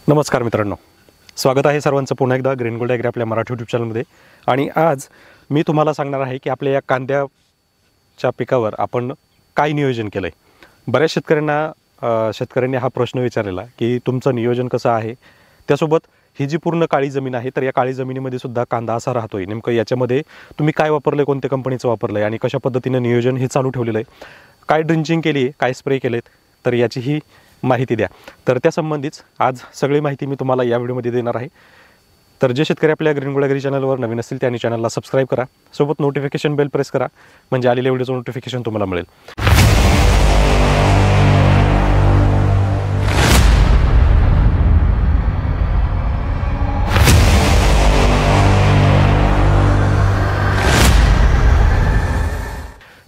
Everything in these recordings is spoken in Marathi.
नमस्कार मित्रांनो, स्वागत आहे सर्वांचं पुन्हा एकदा ग्रीन गोल्ड ॲग्री आपल्या मराठी यूट्यूब चॅनलमध्ये। आणि आज मी तुम्हाला सांगणार आहे की आपल्या या कांद्याच्या पिकावर आपण काय नियोजन केलं आहे। बऱ्याच शेतकऱ्यांनी हा प्रश्न विचारलेला की तुमचं नियोजन कसं आहे। त्यासोबत ही जी पूर्ण काळी जमीन आहे तर या काळी जमिनीमध्ये सुद्धा कांदा असा राहतोय, नेमकं याच्यामध्ये तुम्ही काय वापरलं, कोणत्या कंपनीचं वापरलं आहे आणि कशा पद्धतीने नियोजन हे चालू ठेवलेलं आहे, काय ड्रिंचिंग केली आहे, काय स्प्रे केलेत, तर याची ही माहिती द्या। तर त्या संबंधीच आज सगळी माहिती मी तुम्हाला या व्हिडिओमध्ये देणार आहे। तर जे शेतकरी आपल्या ग्रीन गोल्ड ॲग्री चॅनलवर नवीन असतील त्यांनी चॅनलला सबस्क्राईब करा, सोबत नोटिफिकेशन बेल प्रेस करा, म्हणजे आलेल्या व्हिडिओचं नोटिफिकेशन तुम्हाला मिळेल।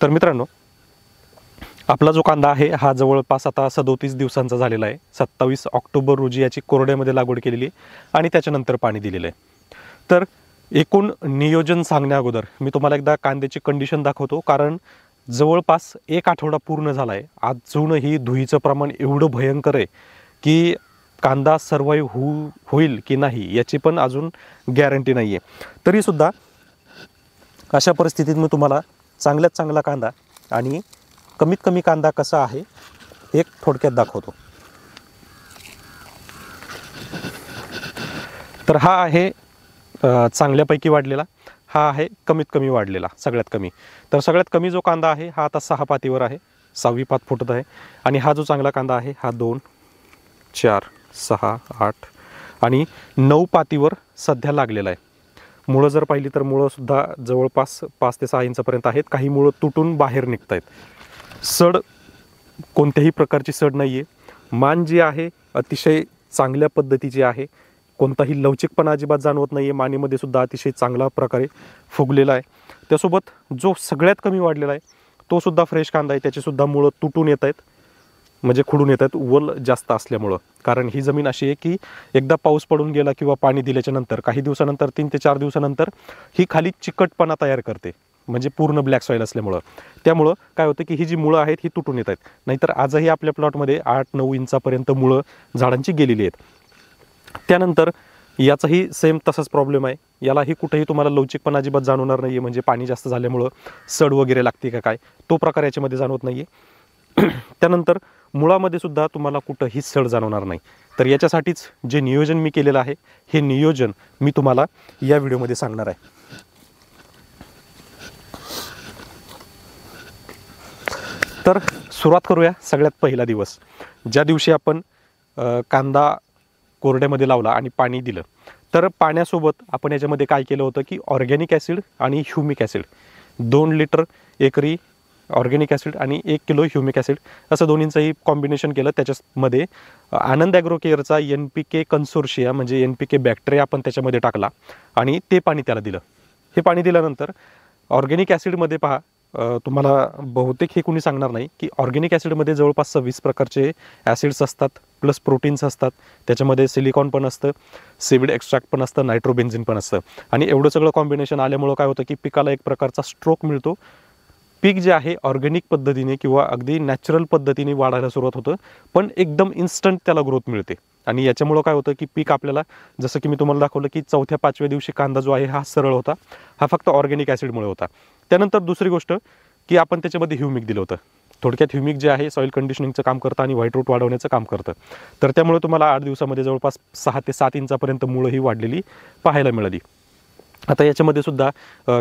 तर मित्रांनो, आपला जो कांदा आहे हा जवळपास आता 37 दिवसांचा झालेला आहे। 27 ऑक्टोबर रोजी याची कोरड्यामध्ये लागवड केलेली आहे आणि त्याच्यानंतर पाणी दिलेलं आहे। तर एकूण नियोजन सांगण्या अगोदर मी तुम्हाला एकदा कांद्याची कंडिशन दाखवतो, कारण जवळपास एक आठवडा पूर्ण झाला आहे, अजूनही धुळीचं प्रमाण एवढं भयंकर आहे की कांदा सर्वाइव्ह होईल की नाही याची पण अजून गॅरंटी नाही आहे। तरीसुद्धा अशा परिस्थितीत मी तुम्हाला चांगल्यात चांगला कांदा आणि कमीत कमी कांदा कसा आहे एक थोडक्यात दाखवतो। तर हा आहे चांगल्यापैकी वाढलेला, हा आहे कमीत कमी वाढलेला, सगळ्यात कमी। तर सगळ्यात कमी जो कांदा आहे हा आता 6 पातीवर आहे, 6वी पात फुटत आहे। आणि हा जो चांगला कांदा आहे हा 2, 4, 6, 8 आणि 9 पातीवर सध्या लागलेला आहे। मुळं जर पाहिली तर मुळंसुद्धा जवळपास 5 ते 6 इंचापर्यंत आहेत, काही मुळं तुटून बाहेर निघत आहेत। सड कोणत्याही प्रकारची सड नाही आहे, मान जी आहे अतिशय चांगल्या पद्धतीची आहे, कोणताही लवचिकपणा अजिबात जाणवत नाही आहे, मानेमध्ये सुद्धा अतिशय चांगला प्रकारे फुगलेला आहे। त्यासोबत जो सगळ्यात कमी वाढलेला आहे तो सुद्धा फ्रेश कांदा आहे, त्याचेसुद्धा मुळं तुटून येत आहेत, म्हणजे खुडून येत आहेत वल जास्त असल्यामुळं। कारण ही जमीन अशी आहे की एकदा पाऊस पडून गेला किंवा पाणी दिल्याच्या नंतर काही दिवसानंतर 3 ते 4 दिवसानंतर ही खाली चिकटपणा तयार करते, म्हणजे पूर्ण ब्लॅक सॉईल असल्यामुळं। त्यामुळं काय होतं की ही जी मुळं आहेत ही तुटून येत आहेत, नाहीतर आजही आपल्या प्लॉटमध्ये 8-9 इंचापर्यंत मुळं झाडांची गेलेली आहेत। त्यानंतर याचाही सेम तसाच प्रॉब्लेम आहे, यालाही कुठेही तुम्हाला लवचिकपणा अजिबात जाणवणार नाही आहे, म्हणजे पाणी जास्त झाल्यामुळं सड वगैरे लागते का काय तो प्रकार याच्यामध्ये जाणवत नाही आहे। त्यानंतर मुळामध्ये सुद्धा तुम्हाला कुठंही सड जाणवणार नाही। तर याच्यासाठीच जे नियोजन मी केलेलं आहे हे नियोजन मी तुम्हाला या व्हिडिओमध्ये सांगणार आहे। तर सुरुवात करूया सगळ्यात पहिला दिवस, ज्या दिवशी आपण कांदा कोरड्यामध्ये लावला आणि पाणी दिलं। तर पाण्यासोबत आपण याच्यामध्ये काय केलं होतं की ऑर्गॅनिक ॲसिड आणि ह्युमिक ॲसिड 2 लिटर एकरी ऑर्गॅनिक ॲसिड आणि 1 किलो ह्युमिक ॲसिड असं दोन्हींचंही कॉम्बिनेशन केलं। त्याच्यामध्ये आनंद ॲग्रो केअरचा NPK कन्सोर्शिया म्हणजे NPK बॅक्टेरिया आपण त्याच्यामध्ये टाकला आणि ते पाणी त्याला दिलं। हे पाणी दिल्यानंतर ऑर्गॅनिक ॲसिडमध्ये पहा, तुम्हाला बहुतेक हे कोणी सांगणार नाही की ऑर्गॅनिक ॲसिडमध्ये जवळपास 26 प्रकारचे ॲसिड्स असतात, प्लस प्रोटीन्स असतात, त्याच्यामध्ये सिलिकॉन पण असतं, सीविड एक्स्ट्रॅक्ट पण असतं, नायट्रोबेन्झिन पण असतं। आणि एवढं सगळं कॉम्बिनेशन आल्यामुळं काय होतं की पिकाला एक प्रकारचा स्ट्रोक मिळतो, पीक जे आहे ऑर्गॅनिक पद्धतीने किंवा अगदी नॅचरल पद्धतीने वाढायला सुरुवात होतं, पण एकदम इन्स्टंट त्याला ग्रोथ मिळते। आणि याच्यामुळं काय होतं की पीक आपल्याला, जसं की मी तुम्हाला दाखवलं की 4थ्या-5व्या दिवशी कांदा जो आहे हा सरळ होता, हा फक्त ऑर्गॅनिक ॲसिडमुळे होता। त्यानंतर दुसरी गोष्ट की आपण त्याच्यामध्ये ह्युमिक दिलं होतं। थोडक्यात ह्युमिक जे आहे सॉईल कंडिशनिंगचं काम करतं आणि व्हाईट रूट वाढवण्याचं काम करतं। तर त्यामुळे तुम्हाला 8 दिवसामध्ये जवळपास 6 ते 7 इंचापर्यंत मुळं ही वाढलेली पाहायला मिळाली। आता याच्यामध्ये सुद्धा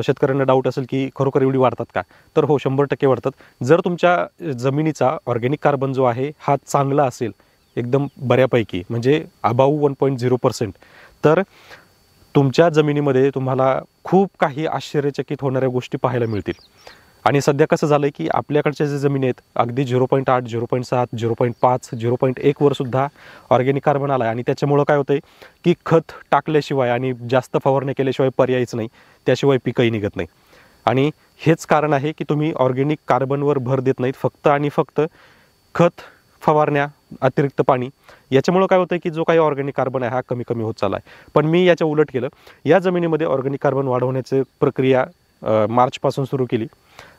शेतकऱ्यांना डाऊट असेल की खरोखर एवढी वाढतात का, तर हो 100% वाढतात। जर तुमच्या जमिनीचा ऑर्गॅनिक कार्बन जो आहे हा चांगला असेल एकदम बऱ्यापैकी, म्हणजे अबाव 1.0%, तर तुमच्या जमिनीमध्ये तुम्हाला खूप काही आश्चर्यचकित होणाऱ्या गोष्टी पाहायला मिळतील। आणि सध्या कसं झालं आहे की आपल्याकडच्या जे जमिनी आहेत अगदी 0.8, 0.7, 0.5, 0.1 वर सुद्धा ऑर्गॅनिक कार्बन आला आहे। आणि त्याच्यामुळं काय होतं आहे की खत टाकल्याशिवाय आणि जास्त फवारणी केल्याशिवाय पर्यायच नाही, त्याशिवाय पिकंही निघत नाही। आणि हेच कारण आहे की तुम्ही ऑर्गॅनिक कार्बनवर भर देत नाहीत, फक्त आणि फक्त खत, फवारण्या, अतिरिक्त पाणी, याच्यामुळं काय होतं की जो काही ऑर्गॅनिक कार्बन आहे हा कमी कमी होत चालला आहे। पण मी याच्या उलट केलं, या जमिनीमध्ये ऑर्गॅनिक कार्बन वाढवण्याची प्रक्रिया मार्चपासून सुरू केली।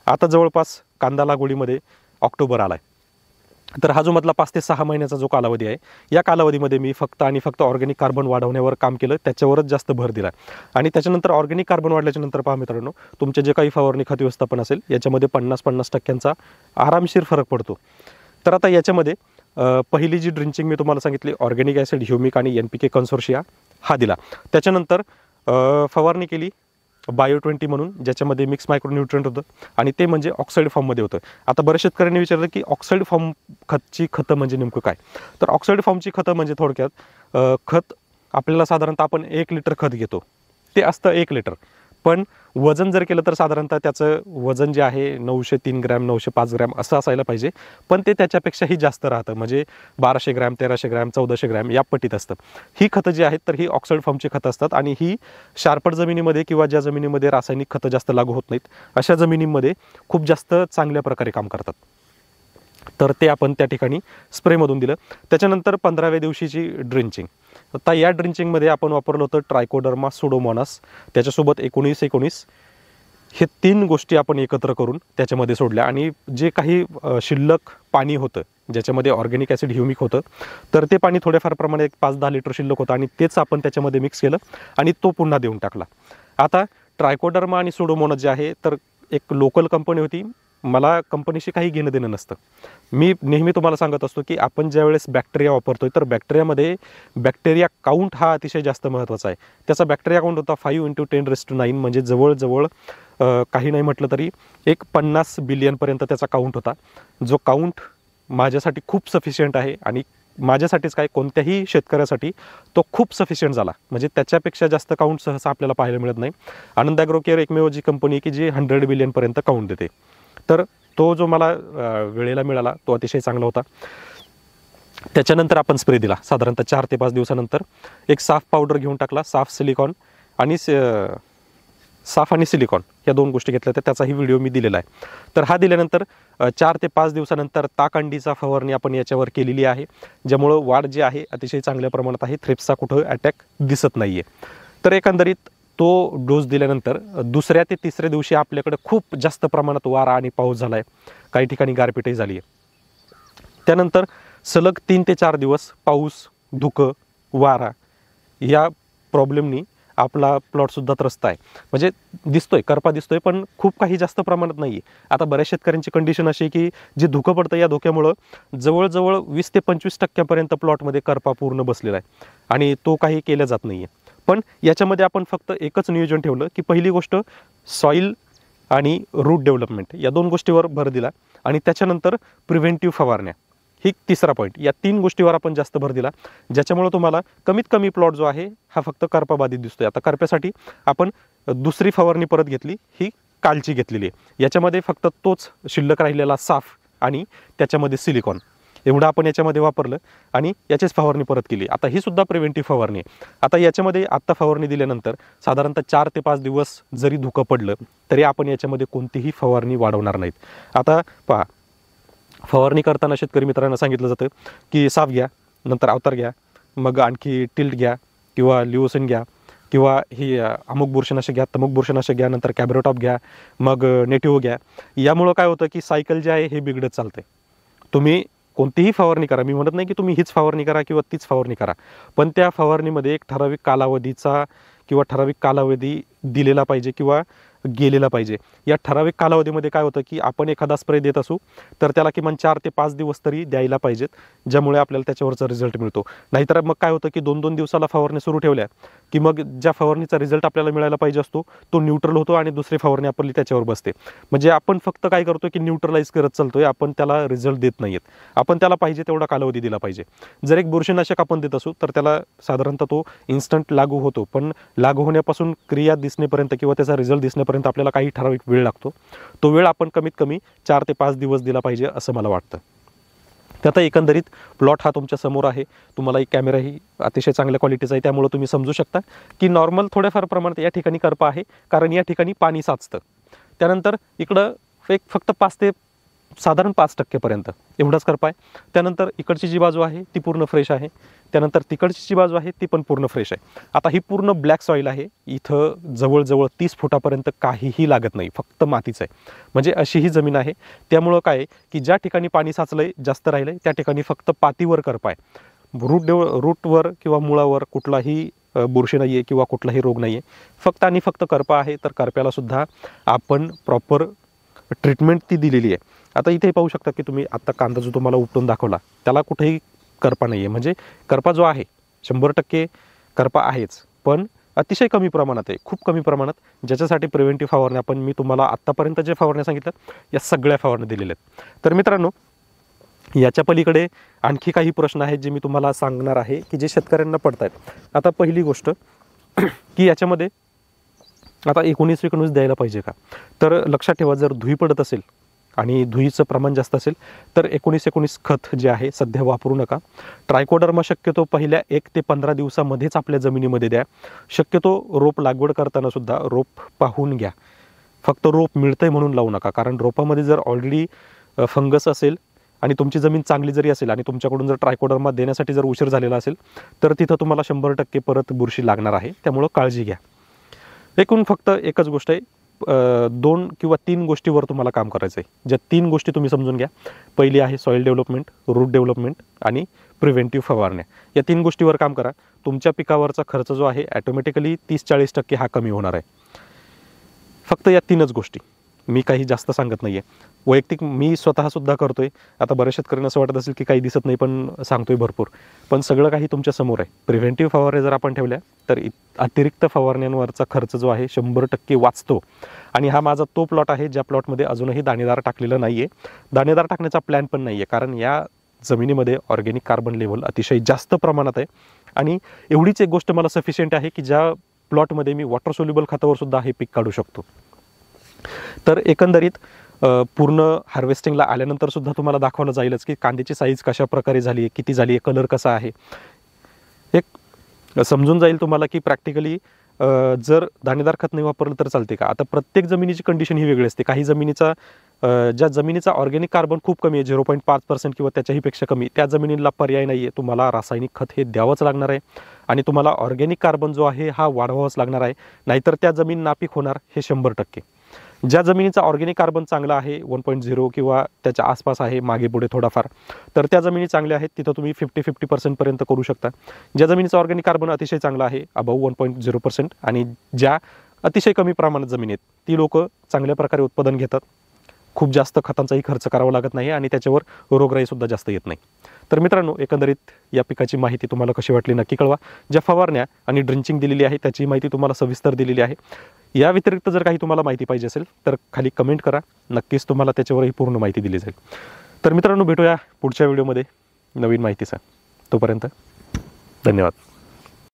आता जवळपास कांदा लागवडीमध्ये ऑक्टोबर आला आहे तर हा जो मधला 5 ते 6 महिन्याचा जो कालावधी आहे, या कालावधीमध्ये मी फक्त आणि फक्त ऑर्गॅनिक कार्बन वाढवण्यावर काम केलं, त्याच्यावरच जास्त भर दिला. आणि त्याच्यानंतर ऑर्गॅनिक कार्बन वाढल्याच्या नंतर पहा मित्रांनो, तुमचे जे काही फवारणी खत व्यवस्थापन असेल याच्यामध्ये 50-50% आरामशीर फरक पडतो. तर आता याच्यामध्ये पहिली जी ड्रिंचिंग मी तुम्हाला सांगितली, ऑर्गॅनिक ॲसिड, ह्युमिक आणि NPK कन्सोर्शिया हा दिला. त्याच्यानंतर फवारणी केली बायो-20 म्हणून, ज्याच्यामध्ये मिक्स मायक्रोन्यूट्रिएंट होतं आणि ते म्हणजे ऑक्साईड फॉर्ममध्ये होतं. आता बऱ्याच शेतकऱ्यांनी विचारलं की ऑक्साईड फॉर्म खतं म्हणजे नेमकं काय? तर ऑक्साईड फॉर्मची खतं म्हणजे थोडक्यात खत आपल्याला साधारणतः आपण 1 लिटर खत घेतो, ते असतं 1 लिटर. पण वजन जर केलं तर साधारणतः त्याचं वजन जे आहे 903 ग्रॅम 905 ग्रॅम असं असायला पाहिजे, पण ते त्याच्यापेक्षाही जास्त राहतं, म्हणजे 1200 ग्रॅम 1300 ग्रॅम 1400 ग्रॅम या पटीत असतं. ही खतं जी आहेत तर ही ऑक्साईड फॉर्मची खतं असतात आणि ही शारपट जमिनीमध्ये किंवा ज्या जमिनीमध्ये रासायनिक खतं जास्त लागू होत नाहीत अशा जमिनींमध्ये खूप जास्त चांगल्या प्रकारे काम करतात. तर ते आपण त्या ठिकाणी स्प्रेमधून दिलं. त्याच्यानंतर 15व्या दिवशीची ड्रिंचिंग. आता या ड्रिंचिंगमध्ये आपण वापरलं होतं ट्रायकोडर्मा, सुडोमोनास, त्याच्यासोबत 19-19 हे 3 गोष्टी आपण एकत्र करून त्याच्यामध्ये सोडल्या. आणि जे काही शिल्लक पाणी होतं ज्याच्यामध्ये ऑर्गॅनिक ॲसिड, ह्युमिक होतं, तर ते पाणी थोड्याफार प्रमाणात 5-10 लिटर शिल्लक होतं आणि तेच आपण त्याच्यामध्ये मिक्स केलं आणि तो पुन्हा देऊन टाकला. आता ट्रायकोडर्मा आणि सुडोमोनास जे आहे तर एक लोकल कंपनी होती, मला कंपनीशी काही घेणं देणं नसतं. मी नेहमी तुम्हाला सांगत असतो की आपण ज्यावेळेस बॅक्टेरिया वापरतोय तर बॅक्टेरियामध्ये बॅक्टेरिया काउंट हा अतिशय जास्त महत्त्वाचा आहे. त्याचा बॅक्टेरिया काउंट होता 5 × 10⁹, म्हणजे जवळजवळ काही नाही म्हटलं तरी एक 50 बिलियनपर्यंत त्याचा काउंट होता, जो काउंट माझ्यासाठी खूप सफिशियंट आहे आणि माझ्यासाठीच काय कोणत्याही शेतकऱ्यासाठी तो खूप सफिशियंट झाला. म्हणजे त्याच्यापेक्षा जास्त काउंट सहसा आपल्याला पाहायला मिळत नाही. आनंद ॲग्रो केअर एकमेव जी कंपनी की जी 100 बिलियनपर्यंत काउंट देते. तर तो जो मला वेळेला मिळाला तो अतिशय चांगला होता. त्याच्यानंतर आपण स्प्रे दिला साधारणतः 4 ते 5 दिवसानंतर. एक साफ पावडर घेऊन टाकला, साफ सिलिकॉन आणि साफ आणि सिलिकॉन या 2 गोष्टी घेतल्या, तर त्याचाही व्हिडिओ मी दिलेला आहे. तर हा दिल्यानंतर 4 ते 5 दिवसानंतर ताकअंडीचा फवारणी आपण याच्यावर केलेली आहे, ज्यामुळं वाढ जी आहे अतिशय चांगल्या प्रमाणात आहे, थ्रिप्सचा कुठं अटॅक दिसत नाही आहे. तर एकंदरीत तो डोस दिल्यानंतर 2ऱ्या ते 3ऱ्या दिवशी आपल्याकडे खूप जास्त प्रमाणात वारा आणि पाऊस झाला आहे, काही ठिकाणी गारपीटही झाली आहे. त्यानंतर सलग 3 ते 4 दिवस पाऊस, धुकं, वारा या प्रॉब्लेमनी आपला प्लॉटसुद्धा त्रस्त आहे. म्हणजे दिसतोय, करपा दिसतोय, पण खूप काही जास्त प्रमाणात नाही आहे. आता बऱ्याच शेतकऱ्यांची कंडिशन अशी आहे की जे धुकं पडतं या धुक्यामुळं जवळजवळ 20 ते 25% प्लॉटमध्ये करपा पूर्ण बसलेला आहे आणि तो काही केला जात नाही आहे. पण याच्यामध्ये आपण फक्त एकच नियोजन ठेवलं की पहिली गोष्ट सॉईल आणि रूट डेव्हलपमेंट या 2 गोष्टीवर भर दिला आणि त्याच्यानंतर प्रिव्हेंटिव्ह फवारण्या ही 3रा पॉईंट, या 3 गोष्टीवर आपण जास्त भर दिला, ज्याच्यामुळे तुम्हाला कमीत कमी प्लॉट जो आहे हा फक्त करपाबाधित दिसतोय. आता करप्यासाठी आपण 2री फवारणी परत घेतली, ही कालची घेतलेली आहे. याच्यामध्ये फक्त तोच शिल्लक राहिलेला साफ आणि त्याच्यामध्ये सिलिकॉन एवढं आपण याच्यामध्ये वापरलं आणि याचीच फवारणी परत केली. आता ही सुद्धा प्रिव्हेंटिव्ह फवारणी आहे. आता याच्यामध्ये आत्ता फवारणी दिल्यानंतर साधारणतः 4 ते 5 दिवस जरी धुकं पडलं तरी आपण याच्यामध्ये कोणतीही फवारणी वाढवणार नाहीत. आता पहा, फवारणी करताना शेतकरी मित्रांना सांगितलं जातं की साफ घ्या, नंतर अवतार घ्या, मग आणखी टिल्ट घ्या किंवा लिओसिन घ्या किंवा ही अमुक बुरशीनाशक घ्या, तमुक बुरशीनाशक घ्या, नंतर कॅब्रोटॉप घ्या, मग नेटिव्हो घ्या. यामुळं काय होतं की सायकल जे आहे हे बिघडत चालतंय. तुम्ही कोणतीही फवारणी करा, मी म्हणत नाही की तुम्ही हीच फवारणी करा किंवा तीच फवारणी करा, पण त्या फवारणीमध्ये एक ठराविक कालावधीचा किंवा ठराविक कालावधी दिलेला पाहिजे किंवा गेलेला पाहिजे. या ठराविक कालावधीमध्ये काय होतं की आपण एखादा स्प्रे देत असू तर त्याला किमान 4 ते 5 दिवस तरी द्यायला पाहिजेत, ज्यामुळे आपल्याला त्याच्यावरचा रिझल्ट मिळतो. नाहीतर मग काय होतं की 2-2 दिवसाला फवारणी सुरू ठेवल्या की मग ज्या फवारणीचा रिझल्ट आपल्याला मिळायला पाहिजे असतो तो न्यूट्रल होतो आणि दुसरी फवारणी आपली त्याच्यावर बसते. म्हणजे आपण फक्त काय करतो की न्यूट्रलाइज करत चालतोय, आपण त्याला रिझल्ट देत नाहीयेत. आपण त्याला पाहिजे तेवढा कालावधी दिला पाहिजे. जर एक बुरशीनाशक आपण देत असू तर त्याला साधारणतः तो इन्स्टंट लागू होतो, पण लागू होण्यापासून क्रिया दिसण्यापर्यंत किंवा त्याचा रिझल्ट दिसण्यापर्यंत आपल्याला काही ठराविक वेळ लागतो. तो वेळ आपण कमीत कमी 4 ते 5 दिवस दिला पाहिजे असं मला वाटतं. तर आता एकंदरीत प्लॉट हा तुमच्या समोर आहे, तुम्हाला एक कॅमेराही अतिशय चांगल्या क्वालिटीचा आहे, त्यामुळे तुम्ही समजू शकता की नॉर्मल थोड्याफार प्रमाणात या ठिकाणी करपा आहे, कारण या ठिकाणी पाणी साचतं. त्यानंतर इकडं एक फक्त 5 ते साधारण 5% एवढाच करपा आहे. त्यानंतर इकडची जी बाजू आहे ती पूर्ण फ्रेश आहे. त्यानंतर तिकडची जी बाजू आहे ती पण पूर्ण फ्रेश आहे. आता ही पूर्ण ब्लॅक सॉईल आहे. इथं जवळजवळ 30 फुटापर्यंत काहीही लागत नाही, फक्त मातीच आहे. म्हणजे अशी ही जमीन आहे. त्यामुळं काय आहे की ज्या ठिकाणी पाणी साचलंय जास्त राहिलंय त्या ठिकाणी फक्त पातीवर करपा आहे. रूटवर किंवा मुळावर कुठलाही बुरशी नाही आहे किंवा कुठलाही रोग नाही आहे. फक्त आणि फक्त करपा आहे. तर करप्याला सुद्धा आपण प्रॉपर ट्रीटमेंट ती दिलेली आहे. आता इथे पाहू शकता की तुम्ही आत्ता कांदा जो तुम्हाला उपटून दाखवला त्याला कुठेही करपा नाही आहे. म्हणजे करपा जो आहे 100% करपा आहेच, पण अतिशय कमी प्रमाणात आहे, खूप कमी प्रमाणात. ज्याच्यासाठी प्रिव्हेंटिव्ह फवारण्या आपण मी तुम्हाला आत्तापर्यंत जे फवारण्या सांगितल्या या सगळ्या फवारण्या दिलेल्या आहेत. तर मित्रांनो, याच्या पलीकडे आणखी काही प्रश्न आहेत जे मी तुम्हाला सांगणार आहे की जे शेतकऱ्यांना पडत आहेत. आता पहिली गोष्ट की याच्यामध्ये आता 19-19 द्यायला पाहिजे का? तर लक्षात ठेवा, जर धुई पडत असेल आणि धुईचं प्रमाण जास्त असेल तर 19-19 खत जे आहे सध्या वापरू नका. ट्रायकोडर्मा शक्यतो पहिल्या 1 ते 15 दिवसामध्येच आपल्या जमिनीमध्ये द्या. शक्यतो रोप लागवड करताना सुद्धा रोप पाहून घ्या. फक्त रोप मिळतंय म्हणून लावू नका, कारण रोपामध्ये जर ऑलरेडी फंगस असेल आणि तुमची जमीन चांगली जरी असेल आणि तुमच्याकडून जर ट्रायकोडर्मा देण्यासाठी जर उशीर झालेला असेल तर तिथं तुम्हाला 100% परत बुरशी लागणार आहे. त्यामुळं काळजी घ्या. एकूण फक्त एकच गोष्ट आहे, 2 किंवा 3 गोष्टीवर तुम्हाला काम करायचं आहे. ज्या 3 गोष्टी तुम्ही समजून घ्या. पहिली आहे सॉईल डेव्हलपमेंट, रूट डेव्हलपमेंट आणि प्रिव्हेंटिव्ह फवारण्या. या 3 गोष्टीवर काम करा. तुमच्या पिकावरचा खर्च जो आहे ॲटोमॅटिकली 30-40% हा कमी होणार आहे. फक्त या 3च गोष्टी, मी काही जास्त सांगत नाही आहे. वैयक्तिक मी स्वतःसुद्धा करतोय. आता बऱ्याच शेतकऱ्यांना असं वाटत असेल की काही दिसत नाही पण सांगतोय भरपूर, पण सगळं काही तुमच्या समोर आहे. प्रिव्हेंटिव्ह फवारण्या जर आपण ठेवल्या तर अतिरिक्त फवारण्यांवरचा खर्च जो आहे 100% वाचतो. आणि हा माझा तो प्लॉट आहे ज्या प्लॉटमध्ये अजूनही दाणेदार टाकलेलं नाही आहे. दाणेदार टाकण्याचा प्लॅन पण नाही आहे, कारण या जमिनीमध्ये ऑर्गॅनिक कार्बन लेवल अतिशय जास्त प्रमाणात आहे. आणि एवढीच एक गोष्ट मला सफिशियंट आहे की ज्या प्लॉटमध्ये मी वॉटर सोल्युबल खतावर सुद्धा हे पीक काढू शकतो. तर एकंदरीत पूर्ण हार्वेस्टिंगला आल्यानंतर सुद्धा तुम्हाला दाखवलं जाईलच की कांद्याची साईज कशा प्रकारे झाली आहे, किती झाली आहे, कलर कसा आहे, एक समजून जाईल तुम्हाला की प्रॅक्टिकली जर दाणेदार खत नाही वापरलं तर चालते का. आता प्रत्येक जमिनीची कंडिशन ही वेगळी असते. काही जमिनीचा ज्या जमिनीचा ऑर्गॅनिक कार्बन खूप कमी आहे 0.5% किंवा त्याच्याही पेक्षा कमी, त्या जमिनीला पर्याय नाही आहे. तुम्हाला रासायनिक खत हे द्यावंच लागणार आहे आणि तुम्हाला ऑर्गॅनिक कार्बन जो आहे हा वाढवावाच लागणार आहे, नाहीतर त्या जमीन नापीक होणार हे 100%. ज्या जमिनीचा ऑर्गॅनिक कार्बन चांगला आहे 1.0 किंवा त्याच्या आसपास आहे, मागे पुढे थोडाफार, तर त्या जमिनी चांगल्या आहेत, तिथं तुम्ही 50-50% पर्यंत करू शकता. ज्या जमिनीचा ऑर्गॅनिक कार्बन अतिशय चांगला आहे अबाव 1.0% आणि ज्या अतिशय कमी प्रमाणात जमीन आहेत ती लोक चांगल्या प्रकारे उत्पादन घेतात. खूप जास्त खतांचाही खर्च करावा लागत नाही आणि त्याच्यावर रोगराई सुद्धा जास्त येत नाही. तर मित्रांनो, एकंदरीत या पिकाची माहिती तुम्हाला कशी वाटली नक्की कळवा. ज्या फवारण्या आणि ड्रिंचिंग दिलेली आहे त्याची माहिती तुम्हाला सविस्तर दिलेली आहे. या व्यतिरिक्त जर काही तुम्हाला माहिती पाहिजे असेल तर खाली कमेंट करा, नक्कीच तुम्हाला त्याच्यावरही पूर्ण माहिती दिली जाईल. तर मित्रांनो, भेटूया पुढच्या व्हिडिओमध्ये नवीन माहितीचा. तोपर्यंत धन्यवाद.